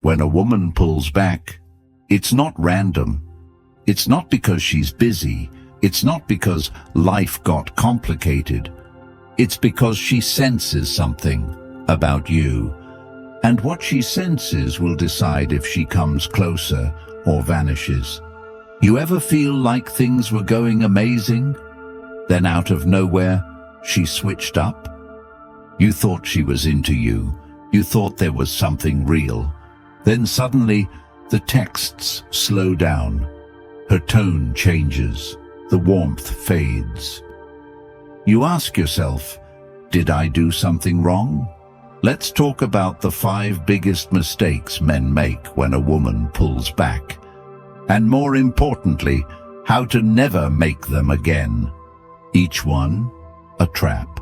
When a woman pulls back, it's not random. It's not because she's busy. It's not because life got complicated. It's because she senses something about you. And what she senses will decide if she comes closer or vanishes. You ever feel like things were going amazing? Then out of nowhere, she switched up? You thought she was into you. You thought there was something real. Then suddenly, the texts slow down. Her tone changes. The warmth fades. You ask yourself, did I do something wrong? Let's talk about the 5 biggest mistakes men make when a woman pulls back. And more importantly, how to never make them again. Each one, a trap.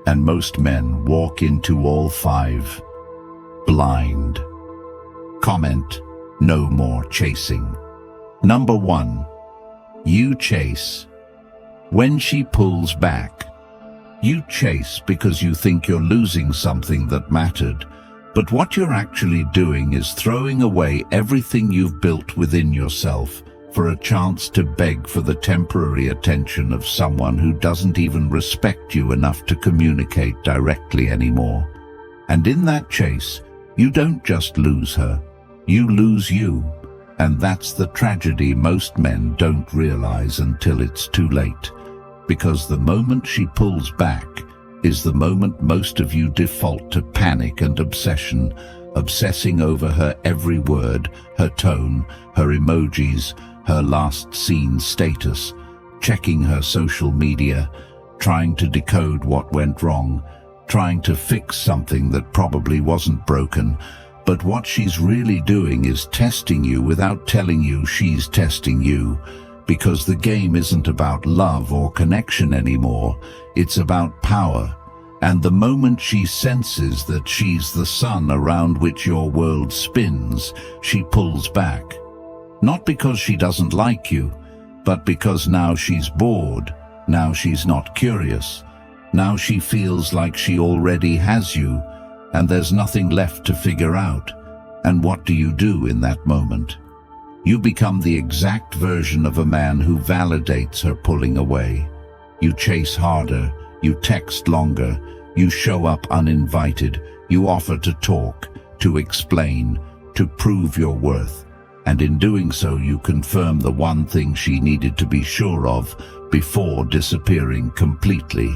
And most men walk into all 5 blind. Comment, no more chasing. Number 1, you chase. When she pulls back, you chase because you think you're losing something that mattered, but what you're actually doing is throwing away everything you've built within yourself for a chance to beg for the temporary attention of someone who doesn't even respect you enough to communicate directly anymore. And in that chase, you don't just lose her, you lose you. And that's the tragedy most men don't realize until it's too late. Because the moment she pulls back is the moment most of you default to panic and obsession, obsessing over her every word, her tone, her emojis, her last seen status, checking her social media, trying to decode what went wrong, trying to fix something that probably wasn't broken. But what she's really doing is testing you without telling you she's testing you, because the game isn't about love or connection anymore, it's about power. And the moment she senses that she's the sun around which your world spins, she pulls back. Not because she doesn't like you, but because now she's bored, now she's not curious, now she feels like she already has you, and there's nothing left to figure out. And what do you do in that moment? You become the exact version of a man who validates her pulling away. You chase harder, you text longer, you show up uninvited, you offer to talk, to explain, to prove your worth. And in doing so, you confirm the one thing she needed to be sure of before disappearing completely: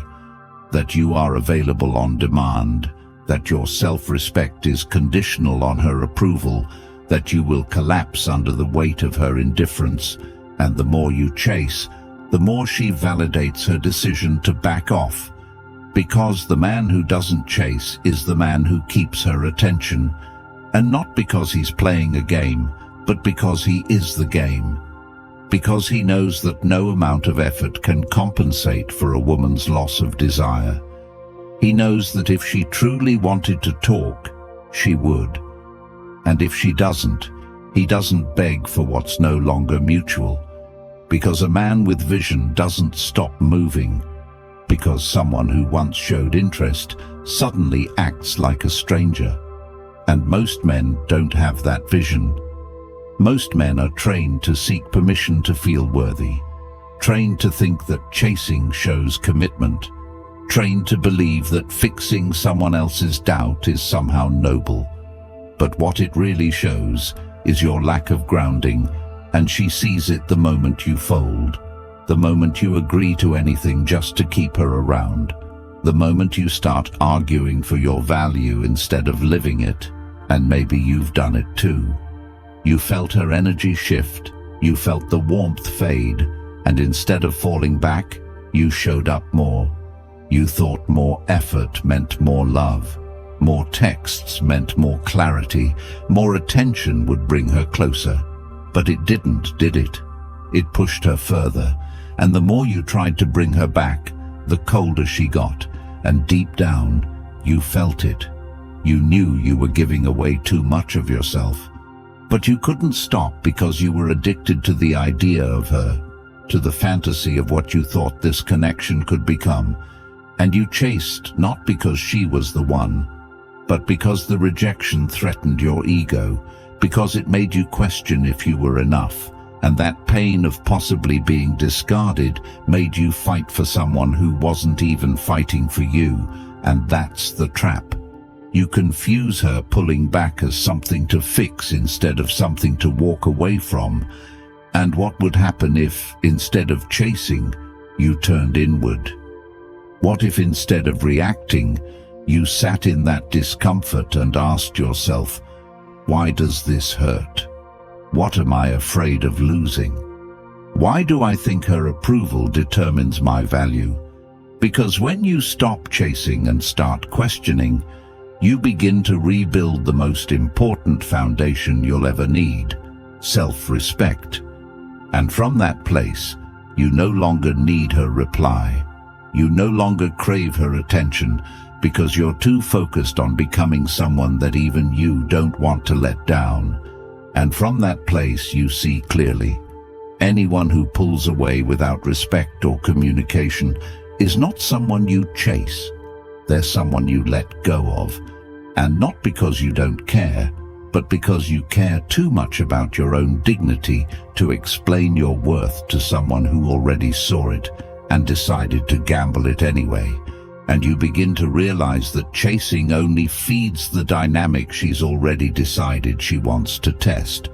that you are available on demand, that your self-respect is conditional on her approval, that you will collapse under the weight of her indifference. And the more you chase, the more she validates her decision to back off. Because the man who doesn't chase is the man who keeps her attention. And not because he's playing a game, but because he is the game. Because he knows that no amount of effort can compensate for a woman's loss of desire. He knows that if she truly wanted to talk, she would. And if she doesn't, he doesn't beg for what's no longer mutual. Because a man with vision doesn't stop moving. Because someone who once showed interest suddenly acts like a stranger. And most men don't have that vision. Most men are trained to seek permission to feel worthy, trained to think that chasing shows commitment, trained to believe that fixing someone else's doubt is somehow noble. But what it really shows is your lack of grounding, and she sees it the moment you fold, the moment you agree to anything just to keep her around, the moment you start arguing for your value instead of living it. And maybe you've done it too. You felt her energy shift, you felt the warmth fade, and instead of falling back, you showed up more. You thought more effort meant more love, more texts meant more clarity, more attention would bring her closer. But it didn't, did it? It pushed her further, and the more you tried to bring her back, the colder she got, and deep down, you felt it. You knew you were giving away too much of yourself. But you couldn't stop because you were addicted to the idea of her, to the fantasy of what you thought this connection could become. And you chased not because she was the one, but because the rejection threatened your ego, because it made you question if you were enough, and that pain of possibly being discarded made you fight for someone who wasn't even fighting for you, and that's the trap. You confuse her pulling back as something to fix instead of something to walk away from. And what would happen if, instead of chasing, you turned inward? What if instead of reacting, you sat in that discomfort and asked yourself, why does this hurt? What am I afraid of losing? Why do I think her approval determines my value? Because when you stop chasing and start questioning, you begin to rebuild the most important foundation you'll ever need, self-respect. And from that place, you no longer need her reply. You no longer crave her attention because you're too focused on becoming someone that even you don't want to let down. And from that place you see clearly. Anyone who pulls away without respect or communication is not someone you chase. They're someone you let go of. And not because you don't care, but because you care too much about your own dignity to explain your worth to someone who already saw it and decided to gamble it anyway. And you begin to realize that chasing only feeds the dynamic she's already decided she wants to test.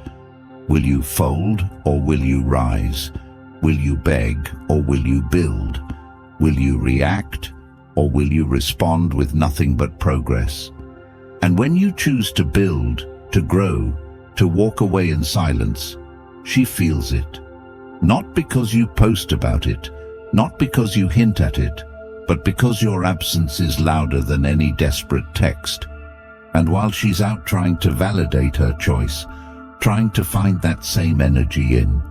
Will you fold or will you rise? Will you beg or will you build? Will you react or will you respond with nothing but progress? And when you choose to build, to grow, to walk away in silence, she feels it. Not because you post about it, not because you hint at it, but because your absence is louder than any desperate text. And while she's out trying to validate her choice, trying to find that same energy in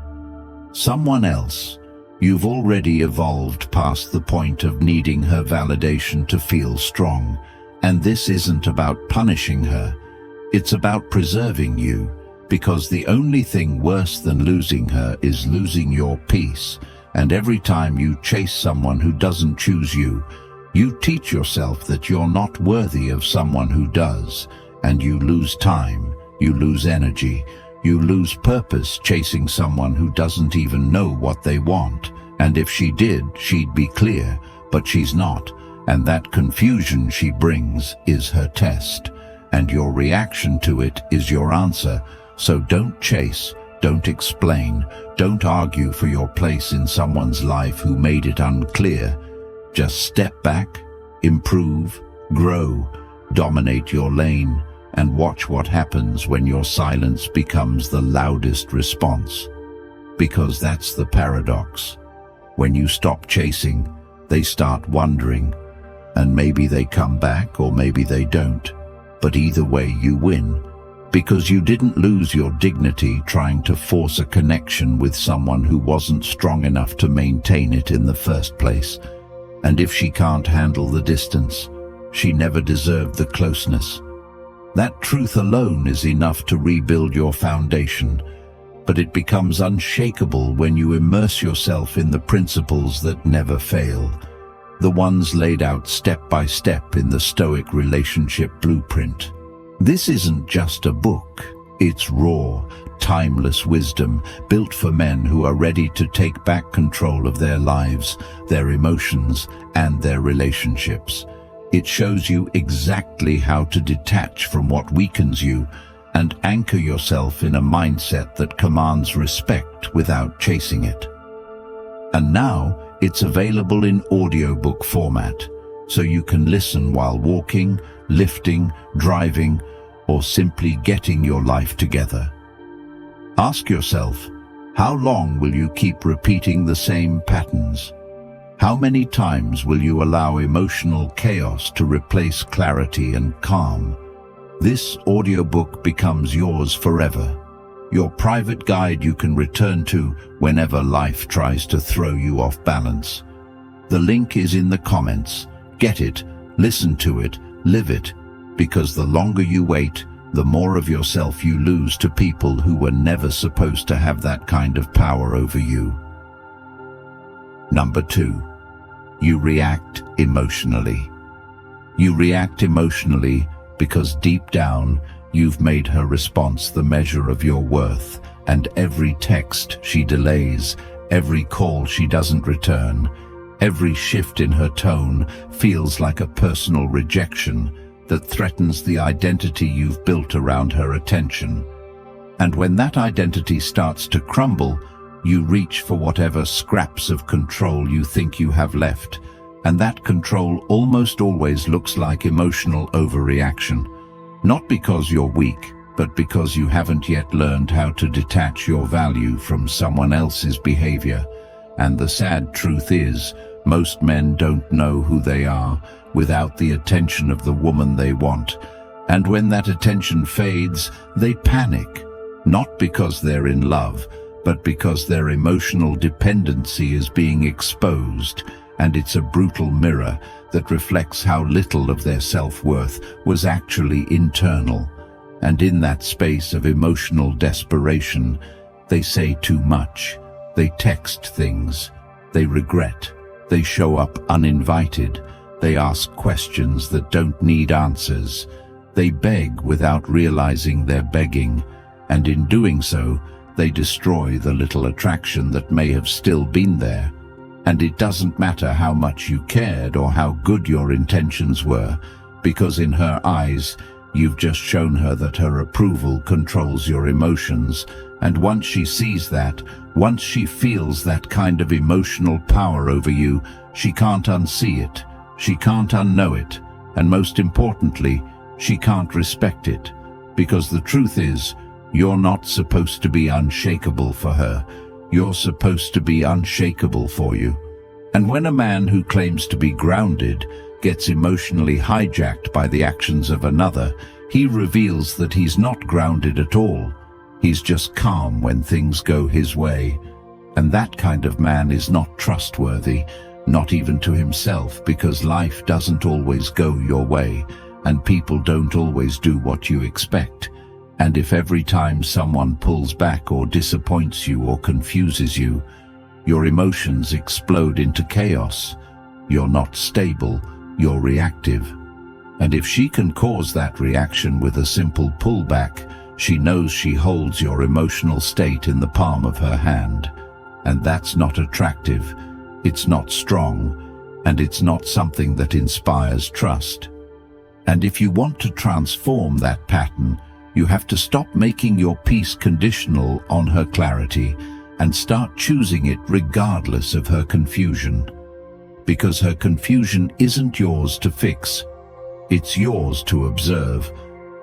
someone else, you've already evolved past the point of needing her validation to feel strong. And this isn't about punishing her, it's about preserving you, because the only thing worse than losing her is losing your peace. And every time you chase someone who doesn't choose you, you teach yourself that you're not worthy of someone who does, and you lose time, you lose energy, you lose purpose chasing someone who doesn't even know what they want. And if she did, she'd be clear, but she's not, and that confusion she brings is her test, and your reaction to it is your answer. So don't chase, don't explain, don't argue for your place in someone's life who made it unclear. Just step back, improve, grow, dominate your lane, and watch what happens when your silence becomes the loudest response. Because that's the paradox. When you stop chasing, they start wondering, and maybe they come back or maybe they don't. But either way you win. Because you didn't lose your dignity trying to force a connection with someone who wasn't strong enough to maintain it in the first place. And if she can't handle the distance, she never deserved the closeness. That truth alone is enough to rebuild your foundation, but it becomes unshakable when you immerse yourself in the principles that never fail, the ones laid out step by step in the Stoic relationship blueprint. This isn't just a book, it's raw, timeless wisdom built for men who are ready to take back control of their lives, their emotions, and their relationships. It shows you exactly how to detach from what weakens you and anchor yourself in a mindset that commands respect without chasing it. And now it's available in audiobook format, so you can listen while walking, lifting, driving, or simply getting your life together. Ask yourself, how long will you keep repeating the same patterns? How many times will you allow emotional chaos to replace clarity and calm? This audiobook becomes yours forever, your private guide you can return to whenever life tries to throw you off balance. The link is in the comments. Get it, listen to it, live it, because the longer you wait, the more of yourself you lose to people who were never supposed to have that kind of power over you. Number 2, you react emotionally. You react emotionally because deep down, you've made her response the measure of your worth, and every text she delays, every call she doesn't return, every shift in her tone feels like a personal rejection that threatens the identity you've built around her attention. And when that identity starts to crumble, you reach for whatever scraps of control you think you have left, and that control almost always looks like emotional overreaction. Not because you're weak, but because you haven't yet learned how to detach your value from someone else's behavior. And the sad truth is, most men don't know who they are without the attention of the woman they want. And when that attention fades, they panic, not because they're in love, but because their emotional dependency is being exposed, and it's a brutal mirror that reflects how little of their self-worth was actually internal. And in that space of emotional desperation, they say too much, they text things, they regret, they show up uninvited, they ask questions that don't need answers, they beg without realizing they're begging, and in doing so, they destroy the little attraction that may have still been there. And it doesn't matter how much you cared or how good your intentions were, because in her eyes, you've just shown her that her approval controls your emotions. And once she sees that, once she feels that kind of emotional power over you, she can't unsee it, she can't unknow it, and most importantly, she can't respect it. Because the truth is, you're not supposed to be unshakable for her. You're supposed to be unshakable for you. And when a man who claims to be grounded gets emotionally hijacked by the actions of another, he reveals that he's not grounded at all. He's just calm when things go his way. And that kind of man is not trustworthy, not even to himself, because life doesn't always go your way, and people don't always do what you expect. And if every time someone pulls back or disappoints you or confuses you, your emotions explode into chaos, you're not stable, you're reactive. And if she can cause that reaction with a simple pullback, she knows she holds your emotional state in the palm of her hand. And that's not attractive, it's not strong, and it's not something that inspires trust. And if you want to transform that pattern, you have to stop making your peace conditional on her clarity and start choosing it regardless of her confusion. Because her confusion isn't yours to fix, it's yours to observe.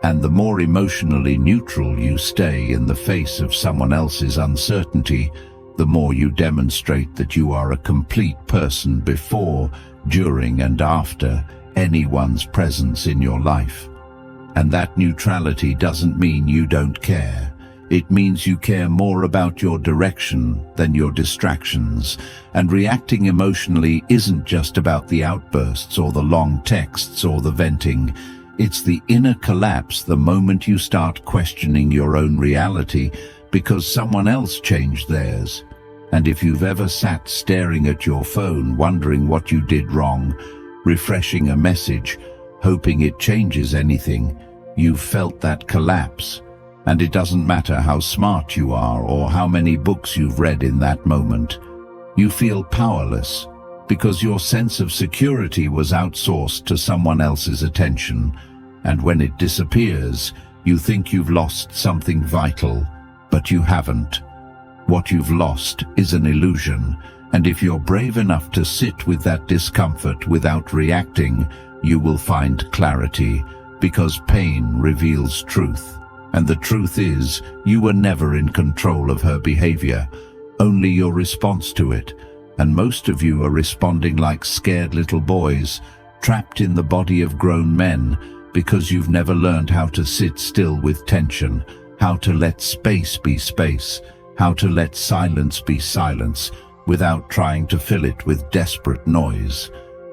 And the more emotionally neutral you stay in the face of someone else's uncertainty, the more you demonstrate that you are a complete person before, during, and after anyone's presence in your life. And that neutrality doesn't mean you don't care. It means you care more about your direction than your distractions. And reacting emotionally isn't just about the outbursts or the long texts or the venting. It's the inner collapse the moment you start questioning your own reality because someone else changed theirs. And if you've ever sat staring at your phone wondering what you did wrong, refreshing a message, hoping it changes anything, you've felt that collapse. And it doesn't matter how smart you are or how many books you've read in that moment. You feel powerless because your sense of security was outsourced to someone else's attention. And when it disappears, you think you've lost something vital, but you haven't. What you've lost is an illusion, and if you're brave enough to sit with that discomfort without reacting, you will find clarity, because pain reveals truth. And the truth is, you were never in control of her behavior, only your response to it. And most of you are responding like scared little boys, trapped in the body of grown men, because you've never learned how to sit still with tension, how to let space be space, how to let silence be silence, without trying to fill it with desperate noise.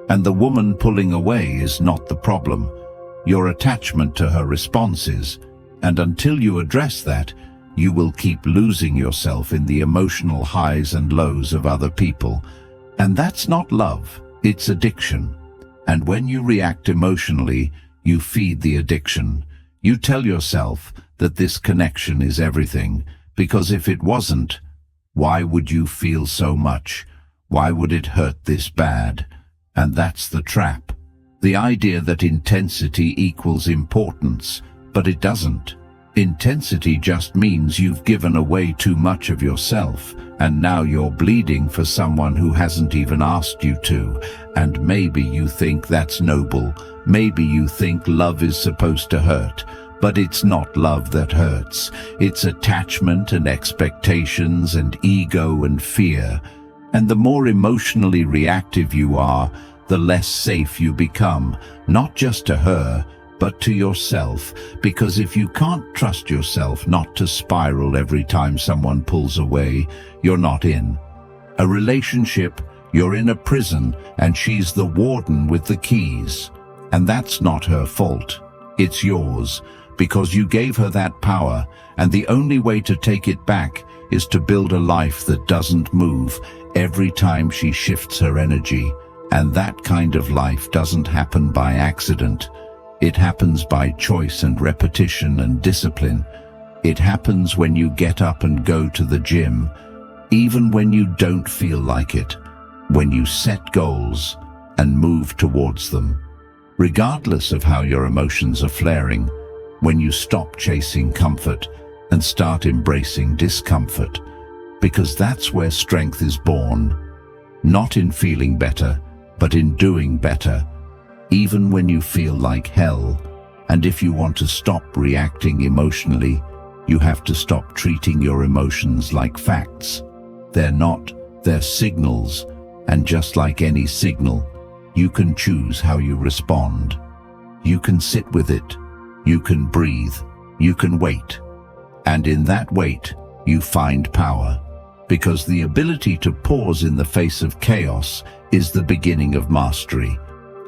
And the woman pulling away is not the problem. Your attachment to her response is, and until you address that, you will keep losing yourself in the emotional highs and lows of other people. And that's not love, it's addiction. And when you react emotionally, you feed the addiction. You tell yourself that this connection is everything, because if it wasn't, why would you feel so much? Why would it hurt this bad? And that's the trap. The idea that intensity equals importance, but it doesn't. Intensity just means you've given away too much of yourself, and now you're bleeding for someone who hasn't even asked you to. And maybe you think that's noble. Maybe you think love is supposed to hurt. But it's not love that hurts. It's attachment and expectations and ego and fear. And the more emotionally reactive you are, the less safe you become, not just to her, but to yourself. Because if you can't trust yourself not to spiral every time someone pulls away, you're not in a relationship, you're in a prison, and she's the warden with the keys. And that's not her fault. It's yours, because you gave her that power, and the only way to take it back is to build a life that doesn't move every time she shifts her energy. And that kind of life doesn't happen by accident. It happens by choice and repetition and discipline. It happens when you get up and go to the gym, even when you don't feel like it, when you set goals and move towards them. Regardless of how your emotions are flaring, when you stop chasing comfort and start embracing discomfort, because that's where strength is born. Not in feeling better, but in doing better, even when you feel like hell. And if you want to stop reacting emotionally, you have to stop treating your emotions like facts. They're not, they're signals, and just like any signal, you can choose how you respond. You can sit with it, you can breathe, you can wait. And in that wait, you find power. Because the ability to pause in the face of chaos is the beginning of mastery.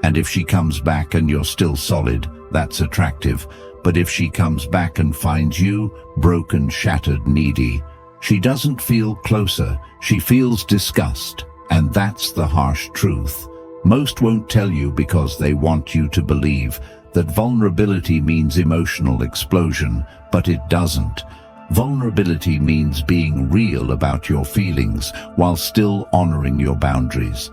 And if she comes back and you're still solid, that's attractive. But if she comes back and finds you broken, shattered, needy, she doesn't feel closer, she feels disgust. And that's the harsh truth. Most won't tell you because they want you to believe that vulnerability means emotional explosion, but it doesn't. Vulnerability means being real about your feelings while still honoring your boundaries.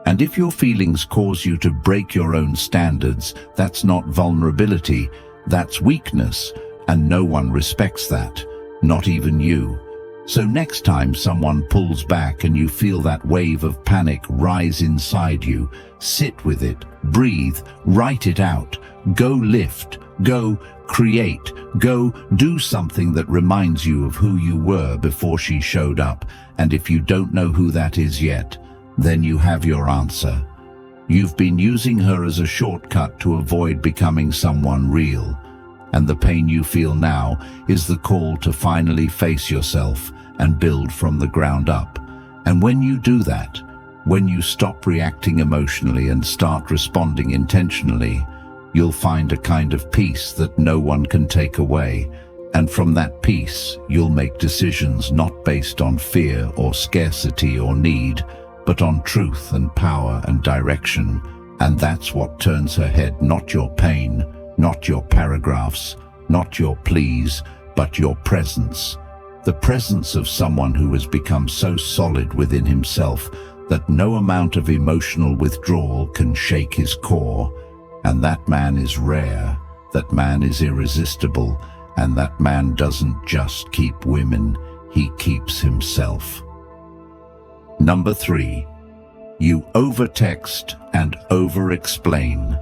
And if your feelings cause you to break your own standards, that's not vulnerability, that's weakness, and no one respects that, not even you. So next time someone pulls back and you feel that wave of panic rise inside you, sit with it, breathe, write it out, go lift, go create, go do something that reminds you of who you were before she showed up. And if you don't know who that is yet, then you have your answer. You've been using her as a shortcut to avoid becoming someone real. And the pain you feel now is the call to finally face yourself and build from the ground up. And when you do that, when you stop reacting emotionally and start responding intentionally, you'll find a kind of peace that no one can take away. And from that peace, you'll make decisions not based on fear or scarcity or need, but on truth and power and direction. And that's what turns her head, not your pain, not your paragraphs, not your pleas, but your presence. The presence of someone who has become so solid within himself that no amount of emotional withdrawal can shake his core. And that man is rare, that man is irresistible, and that man doesn't just keep women, he keeps himself. Number 3, you over-text and over-explain.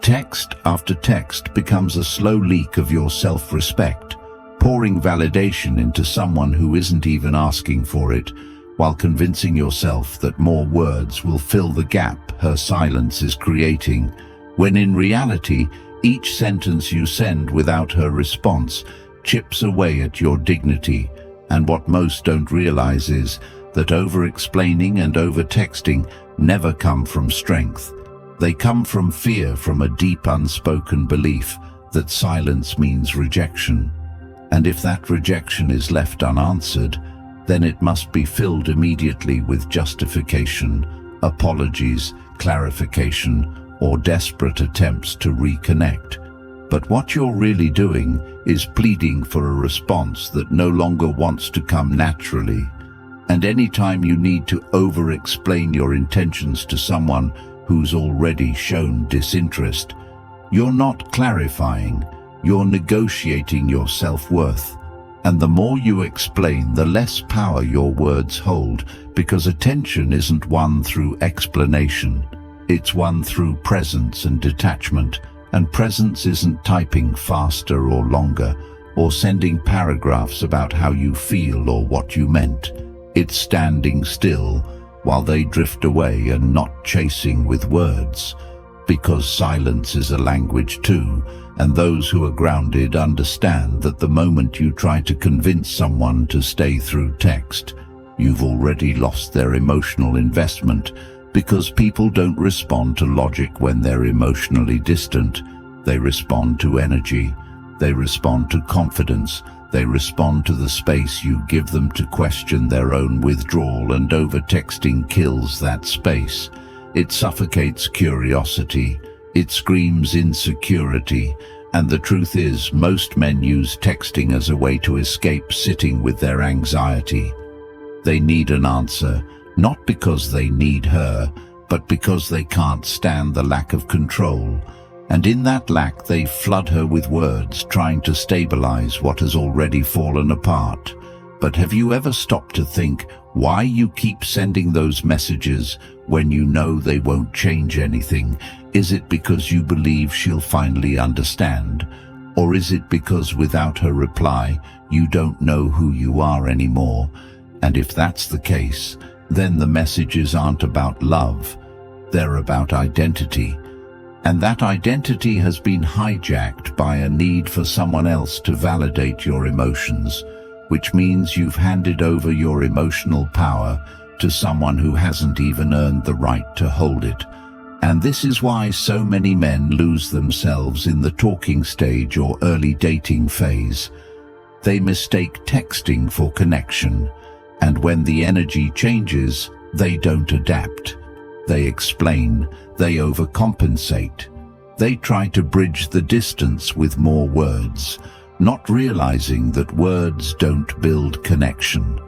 Text after text becomes a slow leak of your self-respect, pouring validation into someone who isn't even asking for it, while convincing yourself that more words will fill the gap her silence is creating, when in reality, each sentence you send without her response chips away at your dignity. And what most don't realize is that over-explaining and over-texting never come from strength. They come from fear, from a deep unspoken belief that silence means rejection. And if that rejection is left unanswered, then it must be filled immediately with justification, apologies, clarification, or desperate attempts to reconnect. But what you're really doing is pleading for a response that no longer wants to come naturally. And anytime you need to over-explain your intentions to someone who's already shown disinterest, you're not clarifying, you're negotiating your self-worth. And the more you explain, the less power your words hold, because attention isn't won through explanation. It's won through presence and detachment. And presence isn't typing faster or longer, or sending paragraphs about how you feel or what you meant. It's standing still while they drift away and not chasing with words. Because silence is a language too, and those who are grounded understand that the moment you try to convince someone to stay through text, you've already lost their emotional investment, because people don't respond to logic when they're emotionally distant. They respond to energy, they respond to confidence, they respond to the space you give them to question their own withdrawal, and over-texting kills that space. It suffocates curiosity, it screams insecurity, and the truth is, most men use texting as a way to escape sitting with their anxiety. They need an answer, not because they need her, but because they can't stand the lack of control. And in that lack they flood her with words, trying to stabilize what has already fallen apart. But have you ever stopped to think why you keep sending those messages when you know they won't change anything? Is it because you believe she'll finally understand? Or is it because without her reply, you don't know who you are anymore? And if that's the case, then the messages aren't about love, they're about identity. And that identity has been hijacked by a need for someone else to validate your emotions, which means you've handed over your emotional power to someone who hasn't even earned the right to hold it. And this is why so many men lose themselves in the talking stage or early dating phase. They mistake texting for connection, and when the energy changes, they don't adapt. They explain, they overcompensate. They try to bridge the distance with more words, not realizing that words don't build connection.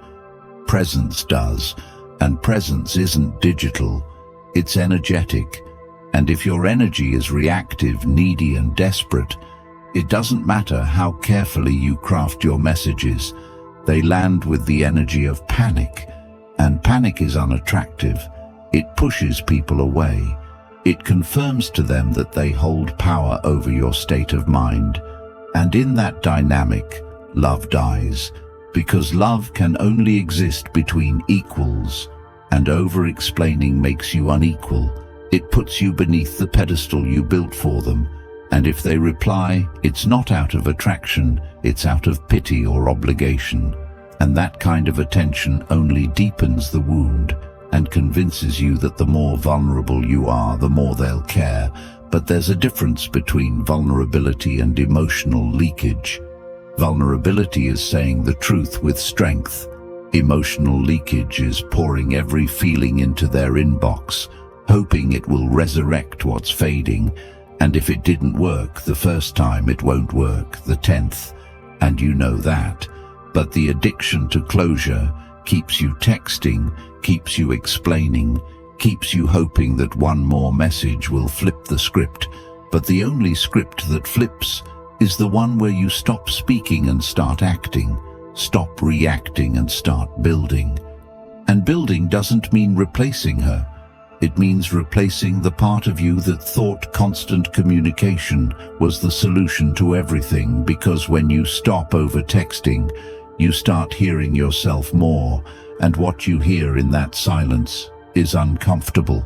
Presence does, and presence isn't digital, it's energetic. And if your energy is reactive, needy and desperate, it doesn't matter how carefully you craft your messages, they land with the energy of panic. And panic is unattractive. It pushes people away. It confirms to them that they hold power over your state of mind. And in that dynamic, love dies, because love can only exist between equals, and over-explaining makes you unequal. It puts you beneath the pedestal you built for them, and if they reply, it's not out of attraction, it's out of pity or obligation. And that kind of attention only deepens the wound and convinces you that the more vulnerable you are, the more they'll care. But there's a difference between vulnerability and emotional leakage. Vulnerability is saying the truth with strength. Emotional leakage is pouring every feeling into their inbox, hoping it will resurrect what's fading. And if it didn't work the first time, it won't work the 10th. And you know that. But the addiction to closure keeps you texting, keeps you explaining, keeps you hoping that one more message will flip the script. But the only script that flips is the one where you stop speaking and start acting, stop reacting and start building. And building doesn't mean replacing her. It means replacing the part of you that thought constant communication was the solution to everything, because when you stop over texting, you start hearing yourself more, and what you hear in that silence is uncomfortable.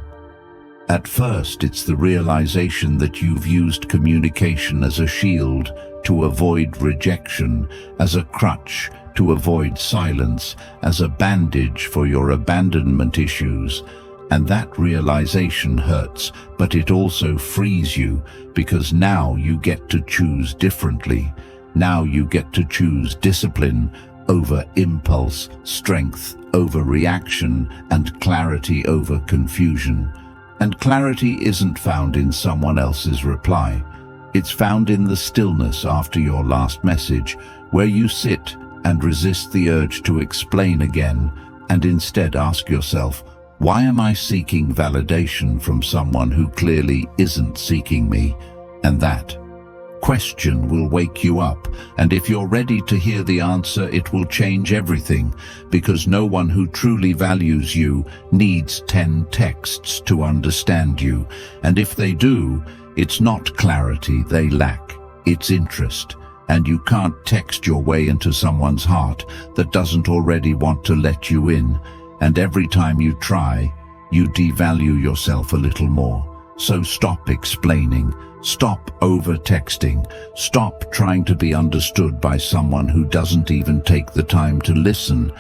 At first, it's the realization that you've used communication as a shield to avoid rejection, as a crutch to avoid silence, as a bandage for your abandonment issues. And that realization hurts, but it also frees you, because now you get to choose differently. Now you get to choose discipline over impulse, strength over reaction, and clarity over confusion. And clarity isn't found in someone else's reply. It's found in the stillness after your last message, where you sit and resist the urge to explain again, and instead ask yourself, why am I seeking validation from someone who clearly isn't seeking me? And that question will wake you up, and if you're ready to hear the answer, it will change everything, because no one who truly values you needs 10 texts to understand you, and if they do, it's not clarity they lack, it's interest, and you can't text your way into someone's heart that doesn't already want to let you in, and every time you try, you devalue yourself a little more. So stop explaining. Stop over-texting. Stop trying to be understood by someone who doesn't even take the time to listen,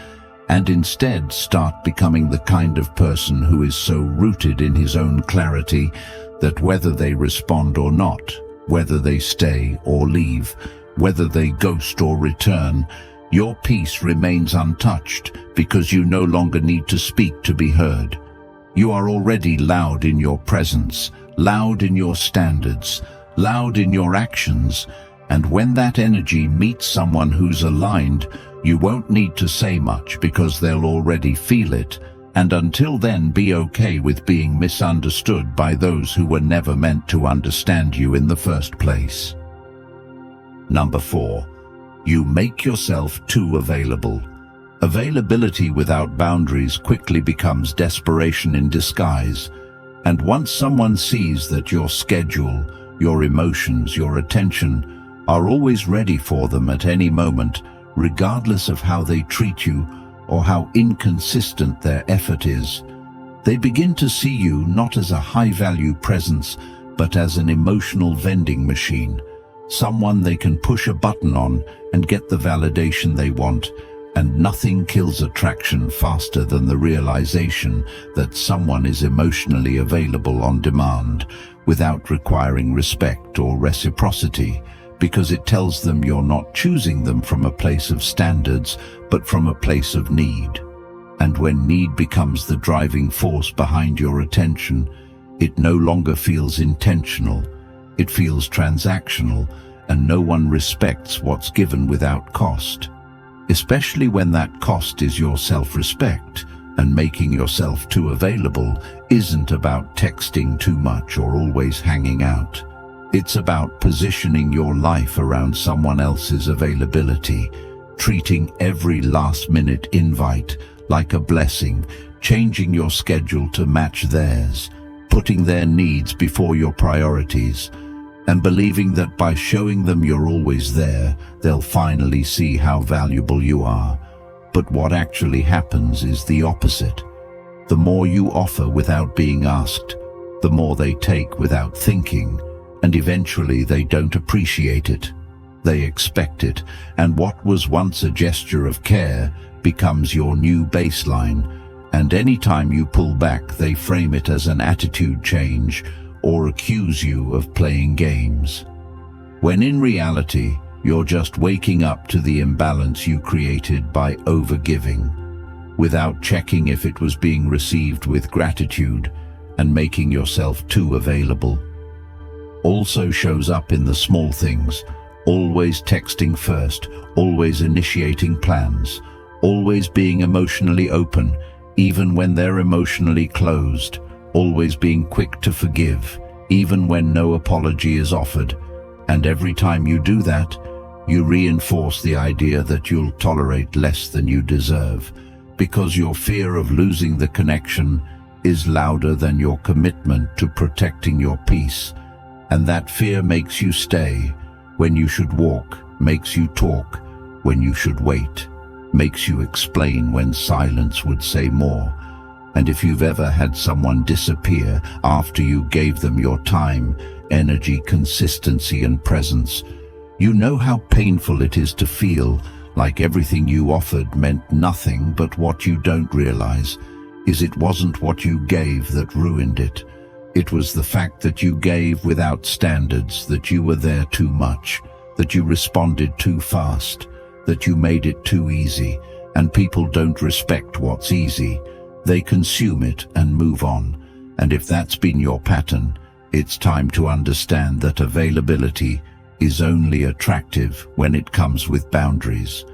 and instead start becoming the kind of person who is so rooted in his own clarity that whether they respond or not, whether they stay or leave, whether they ghost or return, your peace remains untouched because you no longer need to speak to be heard. You are already loud in your presence, loud in your standards, loud in your actions, and when that energy meets someone who's aligned, you won't need to say much because they'll already feel it, and until then be okay with being misunderstood by those who were never meant to understand you in the first place. Number 4. You make yourself too available. Availability without boundaries quickly becomes desperation in disguise. And once someone sees that your schedule, your emotions, your attention are always ready for them at any moment, regardless of how they treat you or how inconsistent their effort is, they begin to see you not as a high-value presence, but as an emotional vending machine, someone they can push a button on and get the validation they want. And nothing kills attraction faster than the realization that someone is emotionally available on demand without requiring respect or reciprocity, because it tells them you're not choosing them from a place of standards, but from a place of need. And when need becomes the driving force behind your attention, it no longer feels intentional, it feels transactional, and no one respects what's given without cost. Especially when that cost is your self-respect, and making yourself too available isn't about texting too much or always hanging out. It's about positioning your life around someone else's availability, treating every last-minute invite like a blessing, changing your schedule to match theirs, putting their needs before your priorities, and believing that by showing them you're always there, they'll finally see how valuable you are. But what actually happens is the opposite. The more you offer without being asked, the more they take without thinking, and eventually they don't appreciate it. They expect it, and what was once a gesture of care becomes your new baseline, and anytime you pull back, they frame it as an attitude change, or accuse you of playing games, when in reality, you're just waking up to the imbalance you created by overgiving, without checking if it was being received with gratitude, and making yourself too available. Also shows up in the small things, always texting first, always initiating plans, always being emotionally open, even when they're emotionally closed, always being quick to forgive, even when no apology is offered. And every time you do that, you reinforce the idea that you'll tolerate less than you deserve, because your fear of losing the connection is louder than your commitment to protecting your peace. And that fear makes you stay when you should walk, makes you talk when you should wait, makes you explain when silence would say more. And if you've ever had someone disappear after you gave them your time, energy, consistency, and presence, you know how painful it is to feel like everything you offered meant nothing. But what you don't realize is it wasn't what you gave that ruined it. It was the fact that you gave without standards, that you were there too much, that you responded too fast, that you made it too easy. And people don't respect what's easy. They consume it and move on. And if that's been your pattern, It's time to understand that availability is only attractive when it comes with boundaries,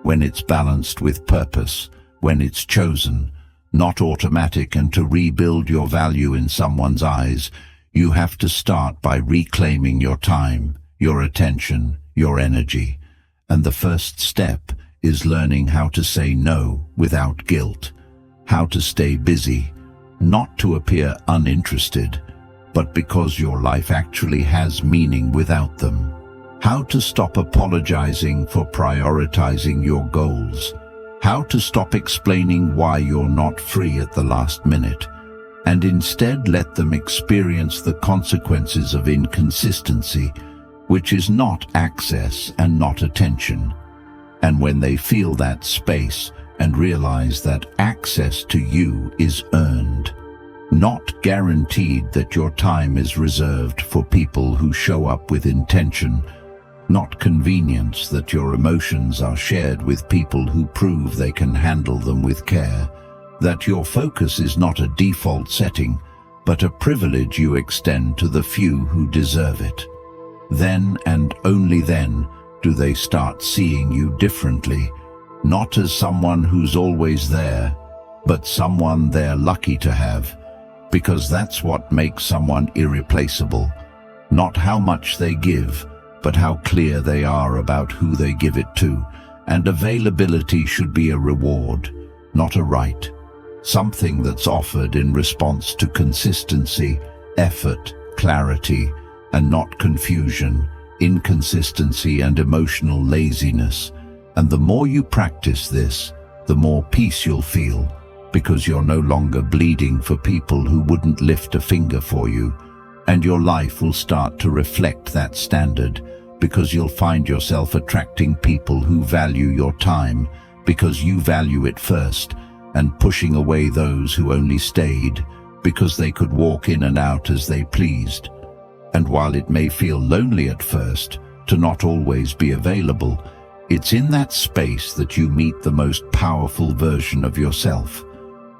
when it's balanced with purpose, when it's chosen, not automatic. And to rebuild your value in someone's eyes, you have to start by reclaiming your time, your attention, your energy. And the first step is learning how to say no without guilt, how to stay busy, not to appear uninterested, but because your life actually has meaning without them. How to stop apologizing for prioritizing your goals. How to stop explaining why you're not free at the last minute, and instead let them experience the consequences of inconsistency, which is not access and not attention. And when they feel that space and realize that access to you is earned, not guaranteed, that your time is reserved for people who show up with intention, not convenience, that your emotions are shared with people who prove they can handle them with care, that your focus is not a default setting, but a privilege you extend to the few who deserve it. Then and only then do they start seeing you differently, not as someone who's always there, but someone they're lucky to have, because that's what makes someone irreplaceable, not how much they give, but how clear they are about who they give it to. And availability should be a reward, not a right, something that's offered in response to consistency, effort, clarity, and not confusion, inconsistency, and emotional laziness. And the more you practice this, the more peace you'll feel, because you're no longer bleeding for people who wouldn't lift a finger for you. And your life will start to reflect that standard, because you'll find yourself attracting people who value your time because you value it first, and pushing away those who only stayed because they could walk in and out as they pleased. And while it may feel lonely at first to not always be available, it's in that space that you meet the most powerful version of yourself,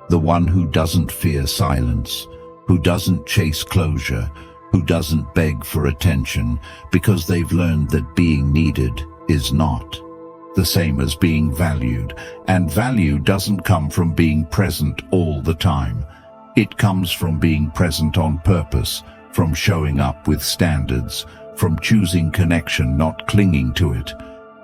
the one who doesn't fear silence, who doesn't chase closure, who doesn't beg for attention, because they've learned that being needed is not the same as being valued. And value doesn't come from being present all the time. It comes from being present on purpose, from showing up with standards, from choosing connection, not clinging to it.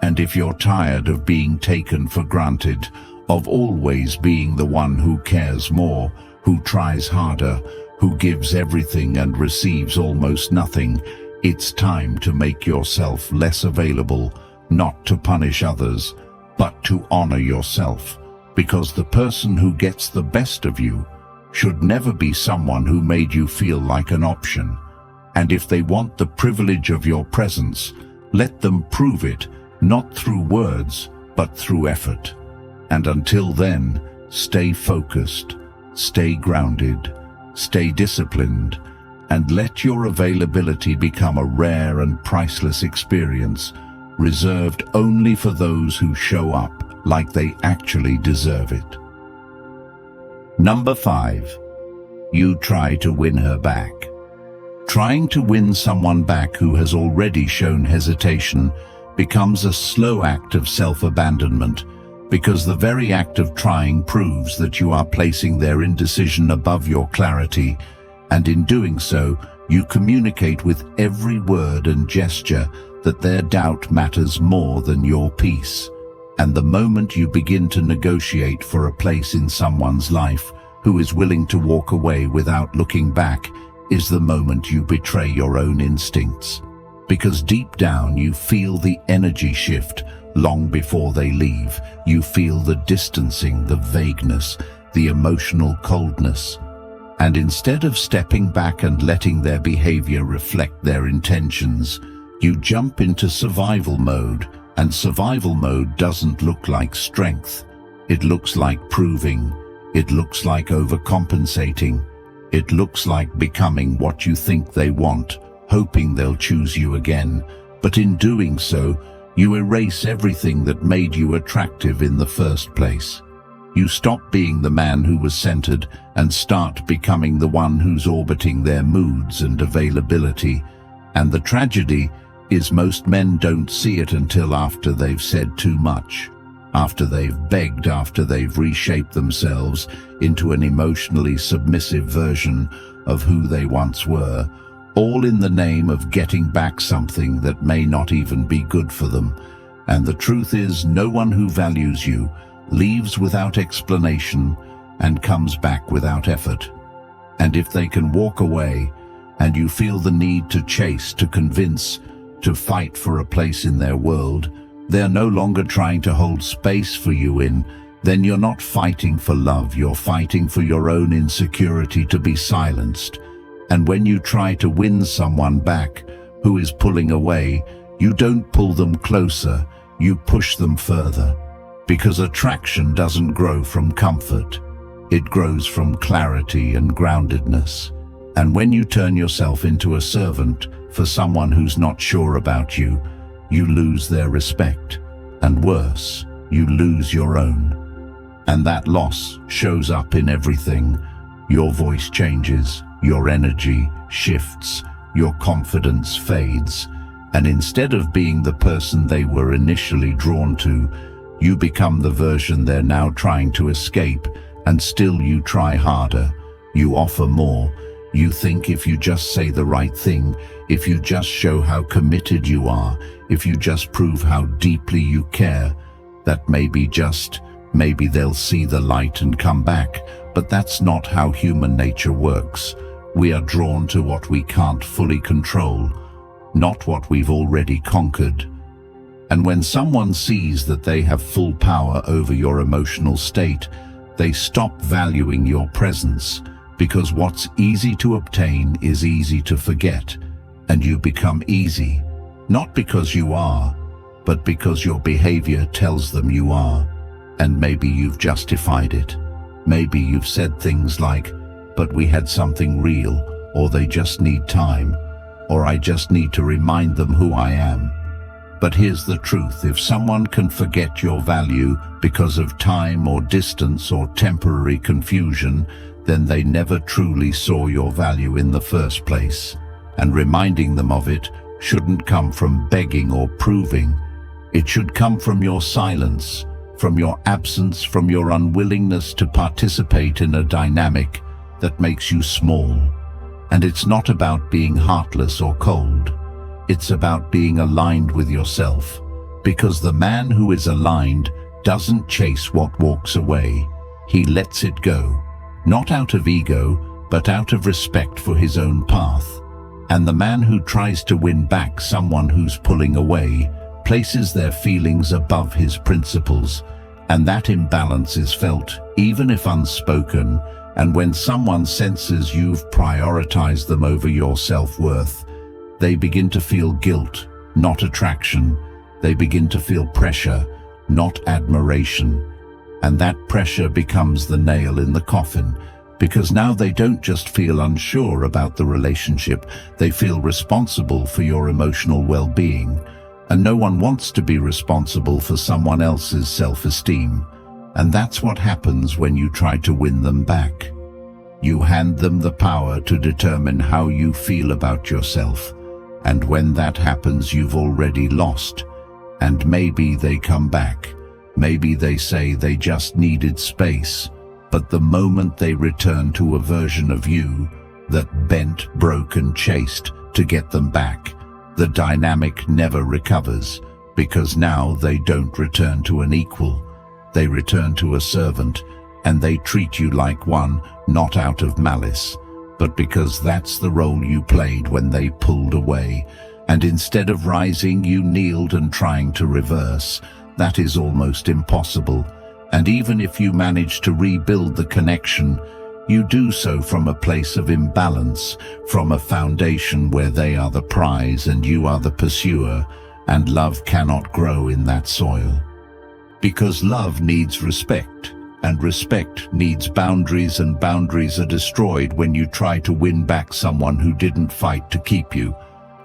And if you're tired of being taken for granted, of always being the one who cares more, who tries harder, who gives everything and receives almost nothing, it's time to make yourself less available, not to punish others, but to honor yourself. Because the person who gets the best of you should never be someone who made you feel like an option. And if they want the privilege of your presence, let them prove it, not through words, but through effort. And until then, stay focused, stay grounded, stay disciplined, and let your availability become a rare and priceless experience, reserved only for those who show up like they actually deserve it. Number 5. You try to win her back. Trying to win someone back who has already shown hesitation becomes a slow act of self-abandonment, because the very act of trying proves that you are placing their indecision above your clarity, and in doing so, you communicate with every word and gesture that their doubt matters more than your peace. And the moment you begin to negotiate for a place in someone's life who is willing to walk away without looking back is the moment you betray your own instincts. Because deep down you feel the energy shift long before they leave. You feel the distancing, the vagueness, the emotional coldness. And instead of stepping back and letting their behavior reflect their intentions, you jump into survival mode. And survival mode doesn't look like strength. It looks like proving. It looks like overcompensating. It looks like becoming what you think they want, hoping they'll choose you again. But in doing so, you erase everything that made you attractive in the first place. You stop being the man who was centered and start becoming the one who's orbiting their moods and availability. And the tragedy is most men don't see it until after they've said too much, after they've begged, after they've reshaped themselves into an emotionally submissive version of who they once were, all in the name of getting back something that may not even be good for them. And the truth is, no one who values you leaves without explanation and comes back without effort. And if they can walk away and you feel the need to chase, to convince, to fight for a place in their world, they're no longer trying to hold space for you in, then you're not fighting for love, you're fighting for your own insecurity to be silenced. And when you try to win someone back who is pulling away, you don't pull them closer, you push them further. Because attraction doesn't grow from comfort, it grows from clarity and groundedness. And when you turn yourself into a servant for someone who's not sure about you, you lose their respect. And worse, you lose your own. And that loss shows up in everything. Your voice changes, your energy shifts, your confidence fades. And instead of being the person they were initially drawn to, you become the version they're now trying to escape. And still you try harder, you offer more. You think if you just say the right thing, if you just show how committed you are, if you just prove how deeply you care, that maybe they'll see the light and come back. But that's not how human nature works. We are drawn to what we can't fully control, not what we've already conquered. And when someone sees that they have full power over your emotional state, they stop valuing your presence, because what's easy to obtain is easy to forget, and you become easy, not because you are, but because your behavior tells them you are. And maybe you've justified it. Maybe you've said things like, "But we had something real," or "They just need time," or "I just need to remind them who I am." But here's the truth: if someone can forget your value because of time or distance or temporary confusion, then they never truly saw your value in the first place. And reminding them of it shouldn't come from begging or proving. It should come from your silence, from your absence, from your unwillingness to participate in a dynamic that makes you small. And it's not about being heartless or cold. It's about being aligned with yourself. Because the man who is aligned doesn't chase what walks away. He lets it go. Not out of ego, but out of respect for his own path. And the man who tries to win back someone who's pulling away places their feelings above his principles. And that imbalance is felt, even if unspoken. And when someone senses you've prioritized them over your self-worth, they begin to feel guilt, not attraction. They begin to feel pressure, not admiration. And that pressure becomes the nail in the coffin, because now they don't just feel unsure about the relationship, they feel responsible for your emotional well-being. And no one wants to be responsible for someone else's self-esteem. And that's what happens when you try to win them back. You hand them the power to determine how you feel about yourself. And when that happens, you've already lost. And maybe they come back. Maybe they say they just needed space. But the moment they return to a version of you that bent, broke, and chased to get them back, the dynamic never recovers, because now they don't return to an equal. They return to a servant, and they treat you like one, not out of malice, but because that's the role you played when they pulled away. And instead of rising, you kneeled and trying to reverse. That is almost impossible. And even if you manage to rebuild the connection, you do so from a place of imbalance, from a foundation where they are the prize and you are the pursuer, and love cannot grow in that soil. Because love needs respect, and respect needs boundaries, and boundaries are destroyed when you try to win back someone who didn't fight to keep you.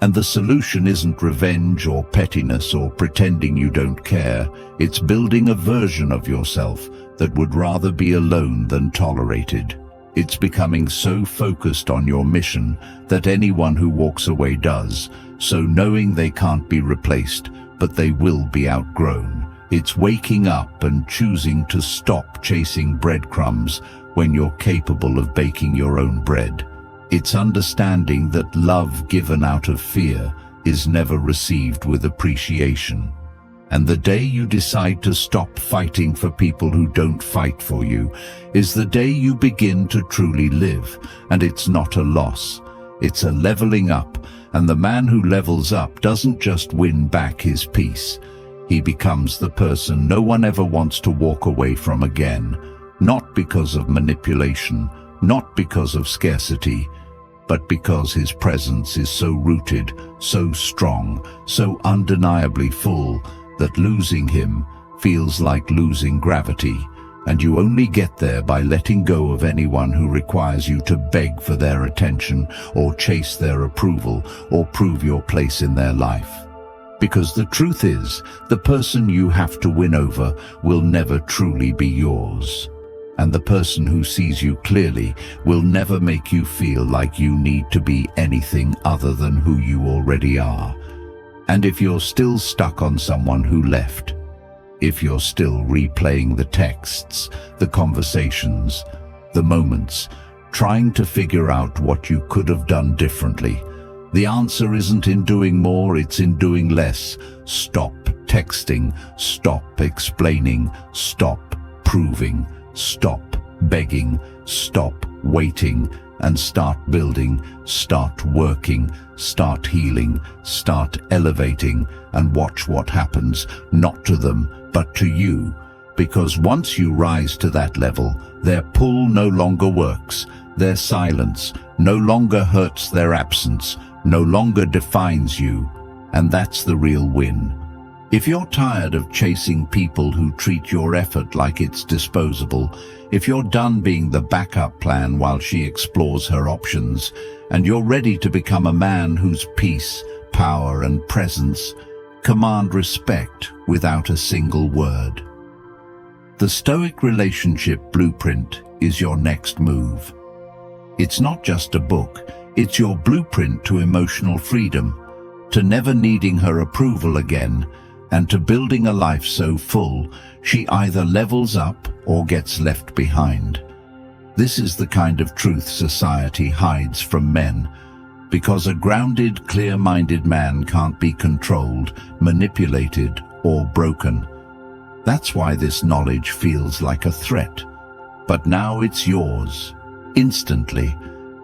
And the solution isn't revenge or pettiness or pretending you don't care. It's building a version of yourself that would rather be alone than tolerated. It's becoming so focused on your mission that anyone who walks away does, so knowing they can't be replaced, but they will be outgrown. It's waking up and choosing to stop chasing breadcrumbs when you're capable of baking your own bread. It's understanding that love given out of fear is never received with appreciation. And the day you decide to stop fighting for people who don't fight for you is the day you begin to truly live. And it's not a loss, it's a leveling up. And the man who levels up doesn't just win back his peace. He becomes the person no one ever wants to walk away from again. Not because of manipulation, not because of scarcity, but because his presence is so rooted, so strong, so undeniably full, that losing him feels like losing gravity, and you only get there by letting go of anyone who requires you to beg for their attention or chase their approval or prove your place in their life. Because the truth is, the person you have to win over will never truly be yours. And the person who sees you clearly will never make you feel like you need to be anything other than who you already are. And if you're still stuck on someone who left, if you're still replaying the texts, the conversations, the moments, trying to figure out what you could have done differently, the answer isn't in doing more, it's in doing less. Stop texting, stop explaining, stop proving, stop begging, stop waiting, and start building, start working, start healing, start elevating, and watch what happens, not to them, but to you. Because once you rise to that level, their pull no longer works, their silence no longer hurts, their absence no longer defines you, and that's the real win. If you're tired of chasing people who treat your effort like it's disposable, if you're done being the backup plan while she explores her options, and you're ready to become a man whose peace, power, and presence command respect without a single word. The Stoic relationship blueprint is your next move. It's not just a book, it's your blueprint to emotional freedom, to never needing her approval again, and to building a life so full she either levels up or gets left behind. This is the kind of truth society hides from men, because a grounded, clear-minded man can't be controlled, manipulated, or broken. That's why this knowledge feels like a threat. But now it's yours, instantly,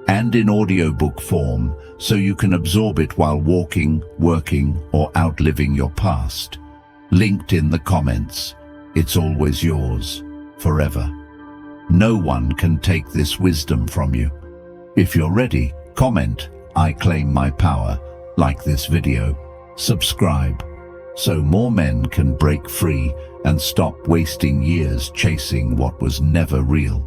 and in audiobook form, so you can absorb it while walking, working, or outliving your past. Linked in the comments. It's always yours, forever. No one can take this wisdom from you. If you're ready, comment, "I claim my power," like this video, subscribe, so more men can break free and stop wasting years chasing what was never real.